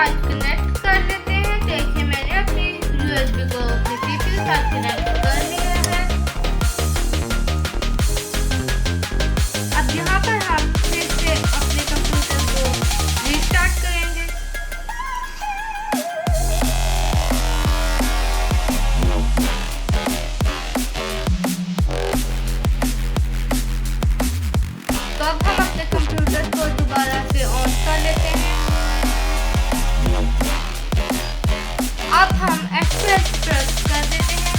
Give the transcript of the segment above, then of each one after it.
साथ कनेक्ट कर लेते हैं। देखिए मैंने अपनी USB को अपने CPU के साथ कनेक्ट कर लिया है। अब यहाँ पर हम फिर से अपने कंप्यूटर को रीस्टार्ट करेंगे। तो अब हम अपने कंप्यूटर को दोबारा से ऑन कर लेते हैं। अब हम F12 प्रेस कर देते हैं।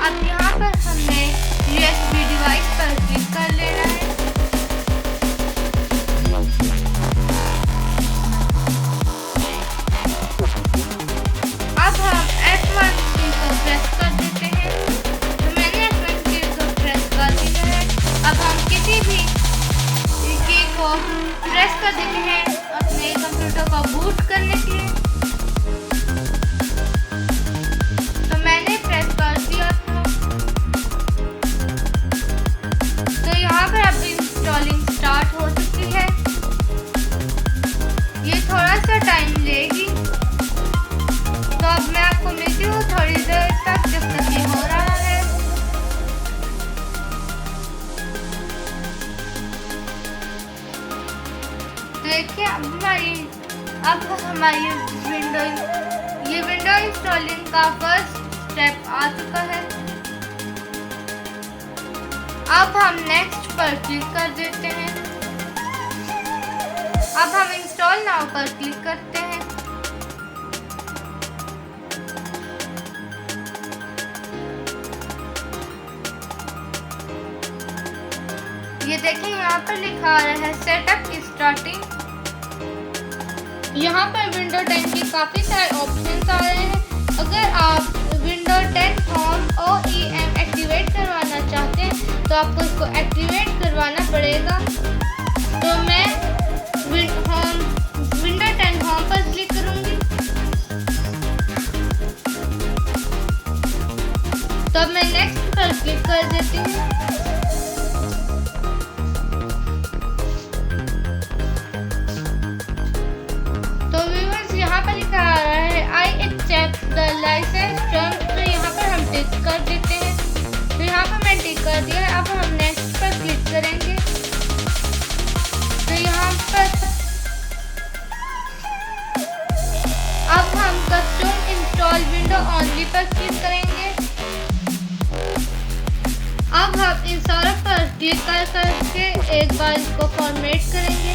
अब यहाँ पर हमने USB डिवाइस पर क्लिक कर लेना है। अब हम F1 की को प्रेस कर देते हैं। तो मैंने F1 की को प्रेस कर दिया है। अब हम किसी भी की को प्रेस कर देते हैं अपने कंप्यूटर को बूट करने के लिए। तो मैंने प्रेस कर दिया था। तो यहाँ पर अब इंस्टॉलिंग स्टार्ट हो चुकी है। ये थोड़ा सा टाइम लेगी। तो अब मैं आपको मिलती हूँ थोड़ी देर तक जब तक ये हो रहा है। देखिए अब हमारी विंडो इंस्टॉलिंग का फर्स्ट स्टेप आ चुका है। अब हम नेक्स्ट पर क्लिक कर देते हैं। अब हम इंस्टॉल नाउ पर क्लिक करते हैं। ये देखिए यहाँ पर लिखा आ रहा है सेटअप स्टार्टिंग। यहाँ पर विंडो 10 के काफ़ी सारे ऑप्शंस आ रहे हैं। अगर आप विंडो 10 होम OEM एक्टिवेट करवाना चाहते हैं तो आपको इसको एक्टिवेट करवाना पड़ेगा। तो मैं विंडो 10 होम पर क्लिक करूँगी। तो अब मैं नेक्स्ट पर क्लिक कर देती हूँ। यहाँ पर लिखा आ रहा है I accept the licence terms. तो यहाँ पर हम टिक कर देते हैं। तो यहाँ पर मैं टिक कर दिया है। अब हम नेक्स्ट पर क्लिक करेंगे। तो यहाँ पर अब हम कस्टम इंस्टॉल विंडो ओनली पर क्लिक करेंगे। अब हम इंस्टॉलर पर क्लिक करके एक बार इसको फॉर्मेट करेंगे।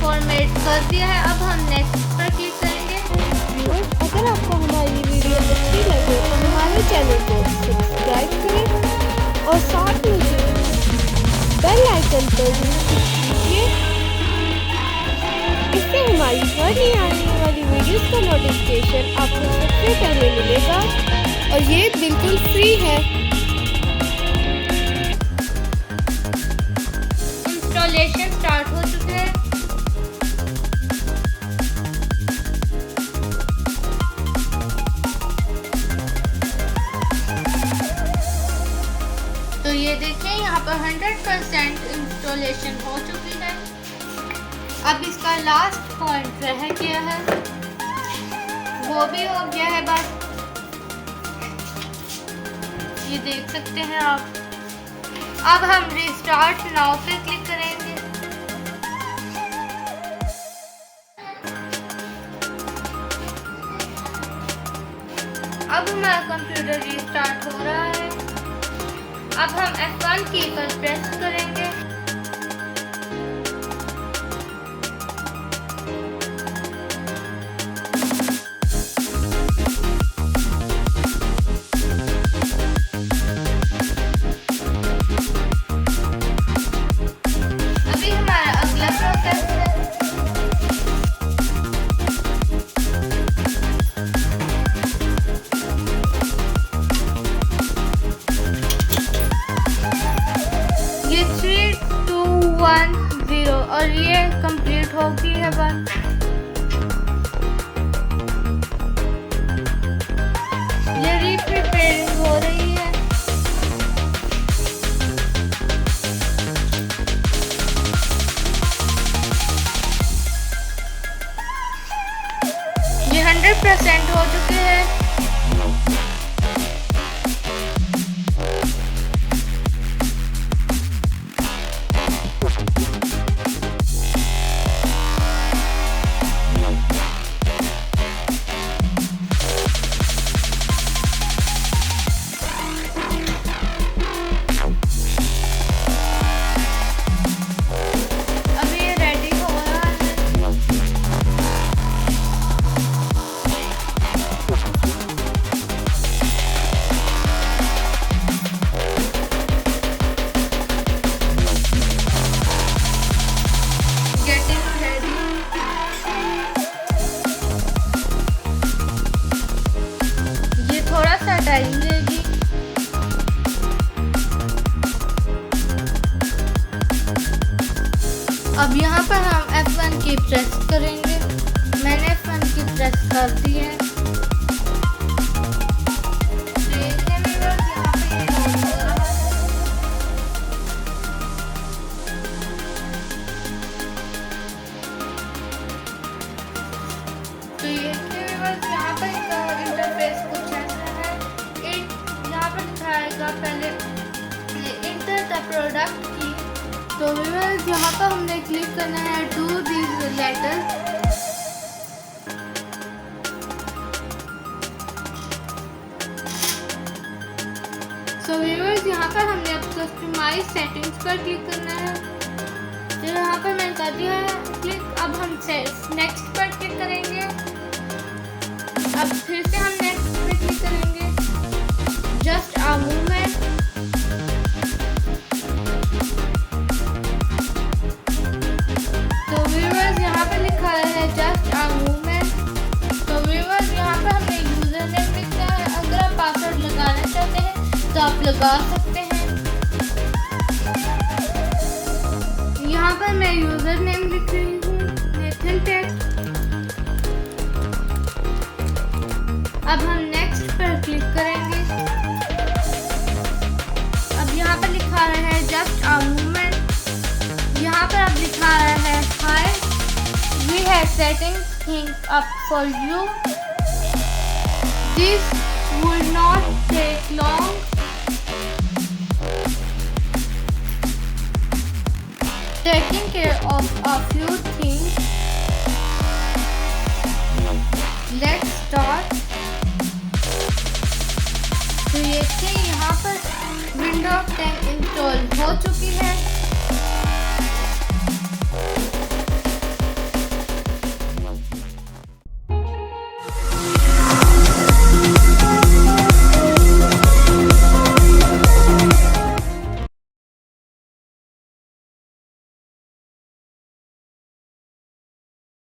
फॉर्मेट कर दिया है। अब हम नेक्स्ट पर क्लिक करेंगे। अगर आपको हमारी वीडियो अच्छी लगे तो हमारे चैनल को सब्सक्राइब करें और साथ में बेल आइकन पर कीजिए। इससे हमारी हर नई आने वाली वीडियोस का नोटिफिकेशन आपको सबसे पहले मिलेगा और ये बिल्कुल फ्री है। इंस्टॉलेशन स्टार्ट हो चुके हैं। तो ये देखिए यहाँ पर 100% इंस्टॉलेशन हो चुकी है। अब इसका लास्ट पॉइंट रह गया है, वो भी हो गया है बस। ये देख सकते हैं आप। अब हम रिस्टार्ट नाउ पे क्लिक करेंगे। अब हमारा कंप्यूटर रिस्टार्ट हो रहा है। अब हम F1 की पर प्रेस करेंगे। अभी हमारा अगला प्रोसेस है। ये 3 और ये कंप्लीट हो गई है बस। ये रीप्रिपेयरिंग हो रही है। ये 100% हो चुके हैं। टाइम लेगी। अब यहाँ पर हम F1 की प्रेस करेंगे। मैंने F1 की प्रेस कर दी है। तो ये यहाँ पर इंटरफेस कुछ ऐसा है। यहाँ पर दिखाएगा पहले इंटर द प्रोडक्ट की। तो व्यूअर्स यहाँ पर हमने क्लिक करना है to these letters. So viewers यहाँ पर हमने अब कस्टमाइज सेटिंग्स पर क्लिक करना है। तो यहाँ पर मैंने कर दिया है क्लिक। अब हम नेक्स्ट पर क्लिक करेंगे। अब फिर से हम नेक्स्ट पे क्लिक करेंगे। Just a movement. तो व्यूअर्स यहाँ पे लिखा है जस्ट अ मूवमेंट। तो व्यूअर्स यहाँ पे हमने यूजर नेम लिखा है। अगर आप पासवर्ड लगाना चाहते हैं तो आप लगा सकते हैं। यहाँ पर मैं यूजर नेम लिख रही हूँ नेथन टेक। अब हम नेक्स्ट पर क्लिक करेंगे। अब यहाँ पर लिखा है जस्ट अ मूवमेंट। यहाँ पर अब लिखा है hi we have setting things up for you. This will not take long. Taking care of a few things. Let's start. तो ये यहाँ पर विंडोज 10 इंस्टॉल हो चुकी है।